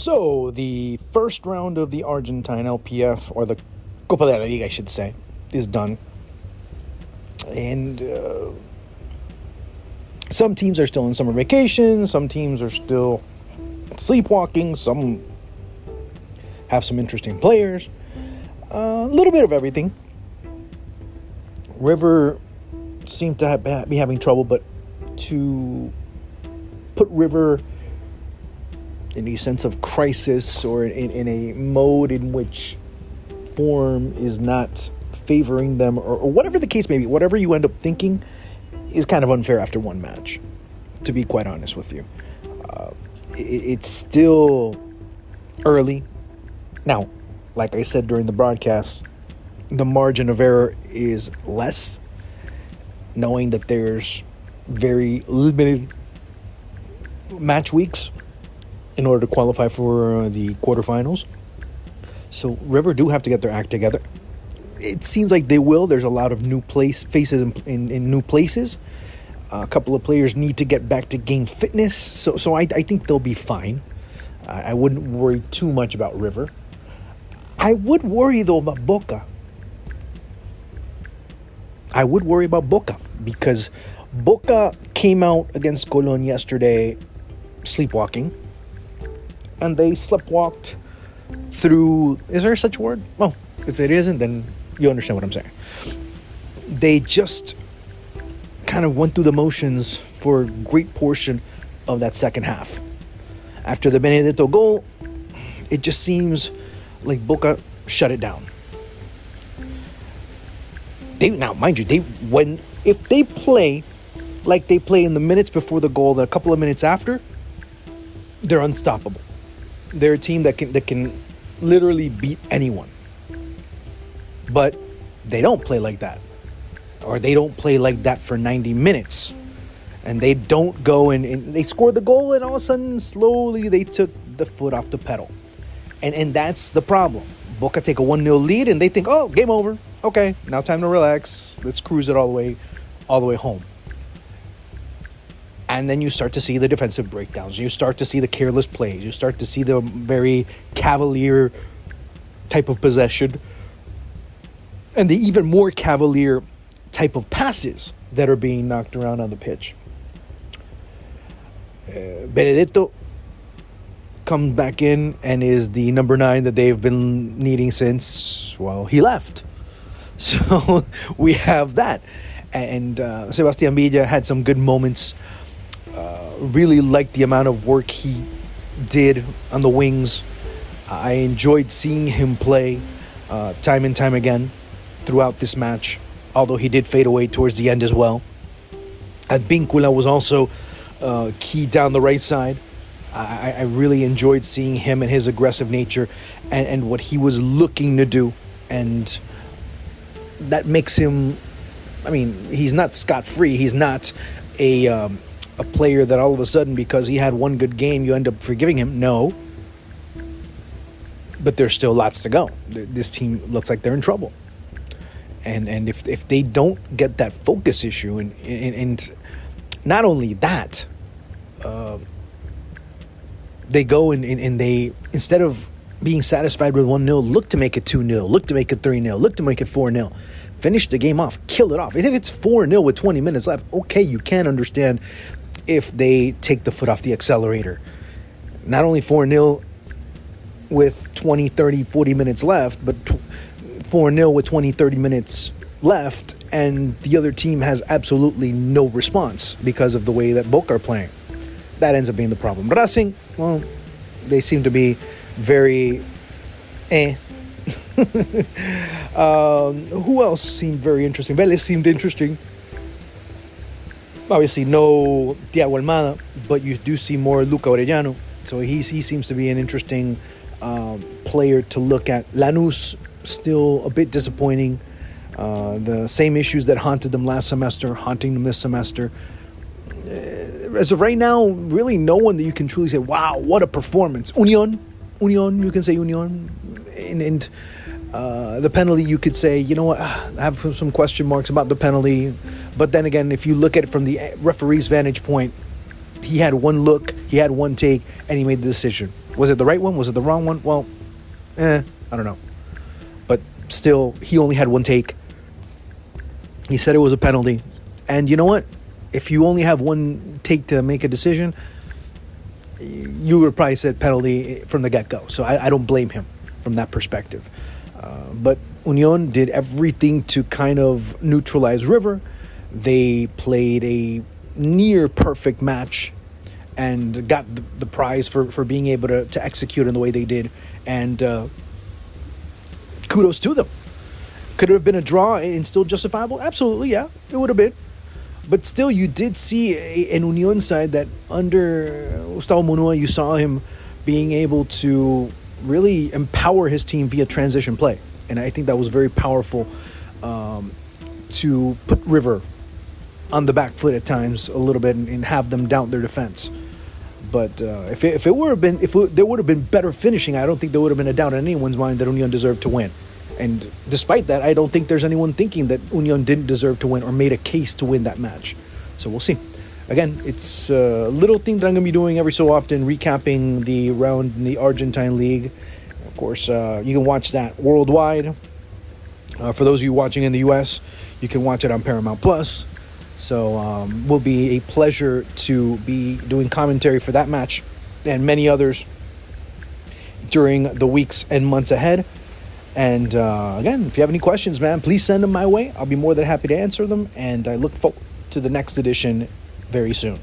So, the first round of the Argentine LPF, or the Copa de la Liga, I should say, is done. And some teams are still in summer vacation. Some teams are still sleepwalking. Some have some interesting players. A little bit of everything. River seemed to be having trouble, but to put River in a sense of crisis or in a mode in which form is not favoring them, or whatever the case may be, whatever you end up thinking is kind of unfair after one match, to be quite honest with you. It's still early. Now, like I said during the broadcast, the margin of error is less, knowing that there's very limited match weeks in order to qualify for the quarterfinals. So River do have to get their act together. It seems like they will. There's a lot of new faces in new places. A couple of players need to get back to game fitness. So I think they'll be fine. I wouldn't worry too much about River. I would worry, though, about Boca. Because Boca came out against Colón yesterday sleepwalking. And they sleptwalked through... Is there such a word? Well, if it isn't, then you understand what I'm saying. They just kind of went through the motions for a great portion of that second half. After the Benedetto goal, it just seems like Boca shut it down. Now, mind you, if they play like they play in the minutes before the goal, then a couple of minutes after, they're unstoppable. They're a team that can literally beat anyone. But they don't play like that. Or they don't play like that for 90 minutes. And they don't go and they score the goal, and all of a sudden, slowly, they took the foot off the pedal. And that's the problem. Boca take a 1-0 lead, and they think, oh, game over. Okay, now time to relax. Let's cruise it all the way home. And then you start to see the defensive breakdowns. You start to see the careless plays. You start to see the very cavalier type of possession. And the even more cavalier type of passes that are being knocked around on the pitch. Benedetto comes back in and is the number 9 that they've been needing since, well, he left. So we have that. And Sebastián Villa had some good moments. Really liked the amount of work he did on the wings. I enjoyed seeing him play time and time again throughout this match, although he did fade away towards the end as well. Advíncula was also key down the right side. I really enjoyed seeing him and his aggressive nature and what he was looking to do. And that makes him, I mean, he's not scot-free. He's not a player that all of a sudden, because he had one good game, you end up forgiving him. No. But there's still lots to go. This team looks like they're in trouble. And if they don't get that focus issue, and not only that, they go and they, instead of being satisfied with 1-0, look to make it 2-0, look to make it 3-0, look to make it 4-0. Finish the game off, kill it off. If it's 4-0 with 20 minutes left, okay, you can understand if they take the foot off the accelerator. Not only 4-0 with 20, 30, 40 minutes left, but 4-0 with 20, 30 minutes left, and the other team has absolutely no response because of the way that Boca are playing. That ends up being the problem. Racing, well, they seem to be very who else seemed very interesting? Vélez seemed interesting. Obviously, no Thiago Almada, but you do see more Luca Orellano. So he seems to be an interesting player to look at. Lanús, still a bit disappointing. The same issues that haunted them last semester, haunting them this semester. As of right now, really no one that you can truly say, wow, what a performance. Unión, you can say Unión. And the penalty, you could say, you know what, I have some question marks about the penalty. But then again, if you look at it from the referee's vantage point, he had one look, he had one take, and he made the decision. Was it the right one? Was it the wrong one? Well, I don't know. But still, he only had one take. He said it was a penalty. And you know what? If you only have one take to make a decision, you would have probably said penalty from the get-go. So I don't blame him from that perspective. But Union did everything to kind of neutralize River. They played a near perfect match and got the prize for being able to execute in the way they did. And kudos to them. Could it have been a draw and still justifiable? Absolutely, yeah. It would have been. But still, you did see an Union side that under Gustavo Munua, you saw him being able to really empower his team via transition play. And I think that was very powerful to put River on the back foot at times a little bit and have them doubt their defense. But if there would have been better finishing, I don't think there would have been a doubt in anyone's mind that Union deserved to win. And despite that, I don't think there's anyone thinking that Union didn't deserve to win or made a case to win that match. So we'll see. Again, it's a little thing that I'm going to be doing every so often, recapping the round in the Argentine League. Of course, you can watch that worldwide. For those of you watching in the U.S., you can watch it on Paramount Plus. So will be a pleasure to be doing commentary for that match and many others during the weeks and months ahead. And again, if you have any questions, man, please send them my way. I'll be more than happy to answer them. And I look forward to the next edition very soon.